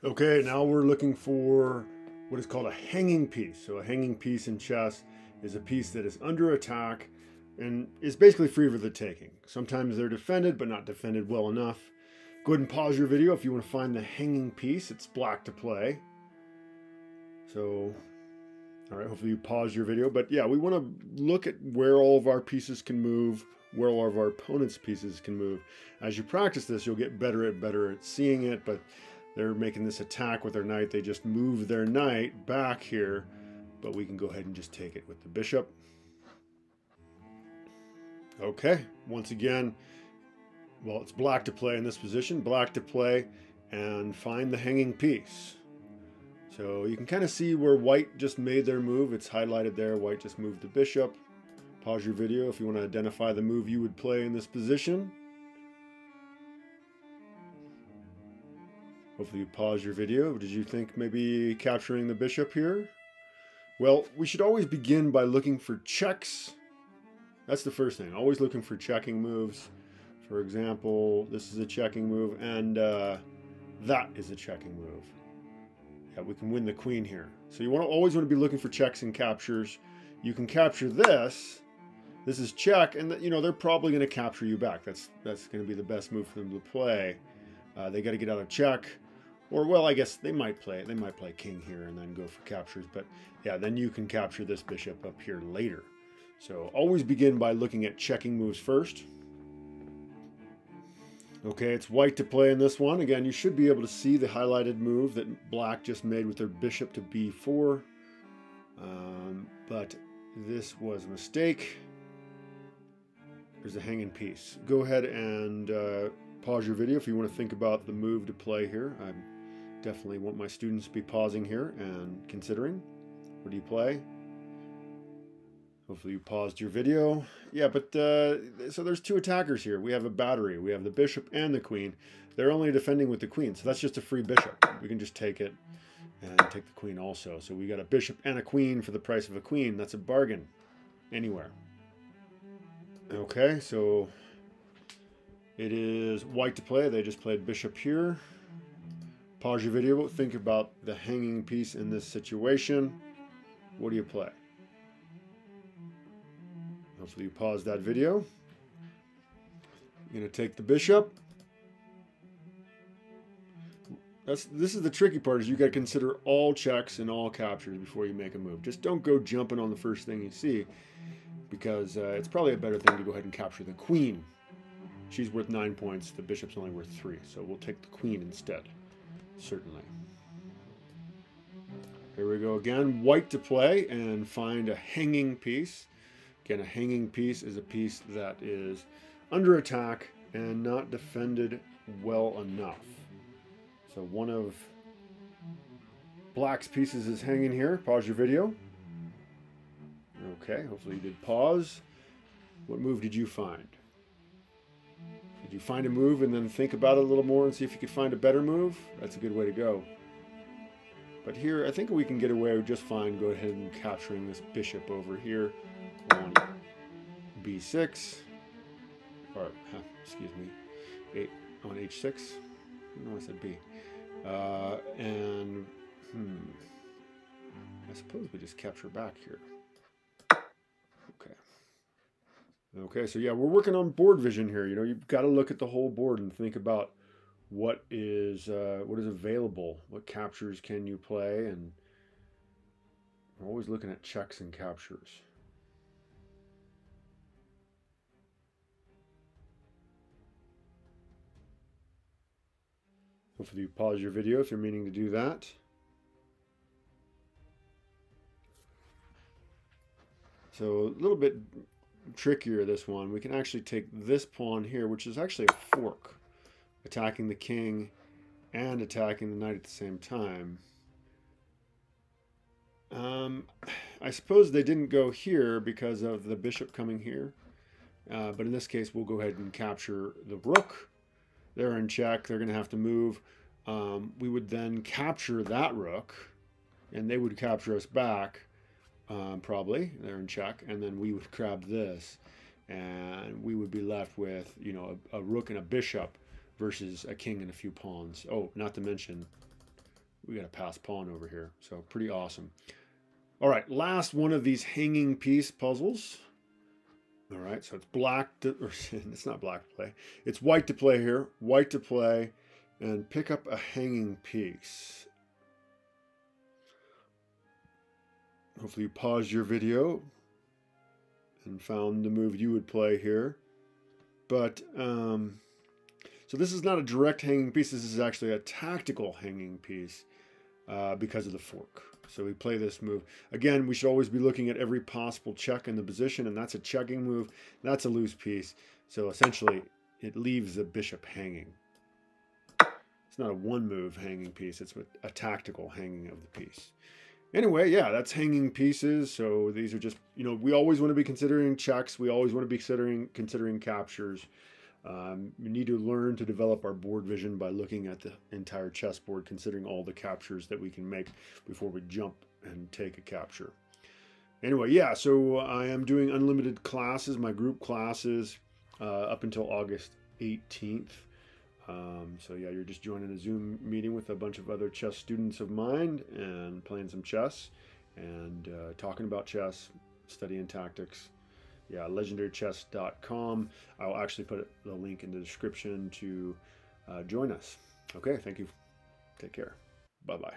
Okay, now we're looking for what is called a hanging piece. So a hanging piece in chess is a piece that is under attack and is basically free for the taking. Sometimes they're defended, but not defended well enough. Go ahead and pause your video if you want to find the hanging piece. It's black to play. So, all right, hopefully you pause your video. But yeah, we want to look at where all of our pieces can move, where all of our opponent's pieces can move. As you practice this, you'll get better at seeing it, but they're making this attack with their knight. They just move their knight back here, but we can go ahead and just take it with the bishop. Okay, once again, well, it's black to play in this position, black to play and find the hanging piece. So you can kind of see where white just made their move. It's highlighted there. White just moved the bishop. Pause your video if you want to identify the move you would play in this position. Hopefully you pause your video. Did you think maybe capturing the bishop here? Well, we should always begin by looking for checks. That's the first thing. Always looking for checking moves. For example, this is a checking move, and that is a checking move. Yeah, we can win the queen here. So you always want to be looking for checks and captures. You can capture this. This is check, and they're probably going to capture you back. That's going to be the best move for them to play. They got to get out of check. Or, well, I guess they might play king here and then go for captures. But, yeah, then you can capture this bishop up here later. So always begin by looking at checking moves first. Okay, it's white to play in this one. Again, you should be able to see the highlighted move that black just made with their bishop to b4. But this was a mistake. There's a hanging piece. Go ahead and pause your video if you want to think about the move to play here. I definitely want my students to be pausing here and considering. What do you play? Hopefully you paused your video. Yeah, but so there's two attackers here. We have a battery. We have the bishop and the queen. They're only defending with the queen, so that's just a free bishop. We can just take it and take the queen also. So we got a bishop and a queen for the price of a queen. That's a bargain anywhere. Okay, so it is white to play. They just played bishop here. Pause your video. Think about the hanging piece in this situation. What do you play? Hopefully you pause that video. You're going to take the bishop. This is the tricky part, is you got to consider all checks and all captures before you make a move. Just don't go jumping on the first thing you see, because it's probably a better thing to go ahead and capture the queen. She's worth 9 points. The bishop's only worth 3, so we'll take the queen instead. Certainly. Here we go again. White to play and find a hanging piece. Again, a hanging piece is a piece that is under attack and not defended well enough. So one of black's pieces is hanging here. Pause your video. Okay, hopefully you did pause. What move did you find? Did you find a move and then think about it a little more and see if you could find a better move? That's a good way to go. But here, I think we can get away just fine. Go ahead and capturing this bishop over here on b6, or excuse me, on h6. No, I said b. And I suppose we just capture back here. Okay, so yeah, we're working on board vision here. You've got to look at the whole board and think about what is available, what captures can you play, and we're always looking at checks and captures. Hopefully you pause your video if you're meaning to do that. So a little bit trickier, this one. We can actually take this pawn here, which is actually a fork, attacking the king and attacking the knight at the same time. I suppose they didn't go here because of the bishop coming here, but in this case we'll go ahead and capture the rook. They're in check. They're going to have to move. We would then capture that rook, and they would capture us back. Probably they're in check, and then we would grab this, and we would be left with a rook and a bishop versus a king and a few pawns. Oh, not to mention we got a pass pawn over here. So pretty awesome. All right, last one of these hanging piece puzzles. All right, so it's black to, or it's not black to play. It's white to play here. White to play and pick up a hanging piece. Hopefully you paused your video and found the move you would play here. But, so this is not a direct hanging piece. This is actually a tactical hanging piece because of the fork. So we play this move. Again, we should always be looking at every possible check in the position, and that's a checking move. That's a loose piece. So essentially, it leaves the bishop hanging. It's not a one move hanging piece. It's a tactical hanging of the piece. Anyway, yeah, that's hanging pieces. So these are just, we always want to be considering checks. We always want to be considering captures. We need to learn to develop our board vision by looking at the entire chessboard, considering all the captures that we can make before we jump and take a capture. Anyway, yeah, so I am doing unlimited classes, my group classes, up until August 18th. So yeah, you're just joining a Zoom meeting with a bunch of other chess students of mine and playing some chess and talking about chess, studying tactics. Yeah, legendarychess.com. I'll actually put the link in the description to join us. Okay, thank you. Take care. Bye-bye.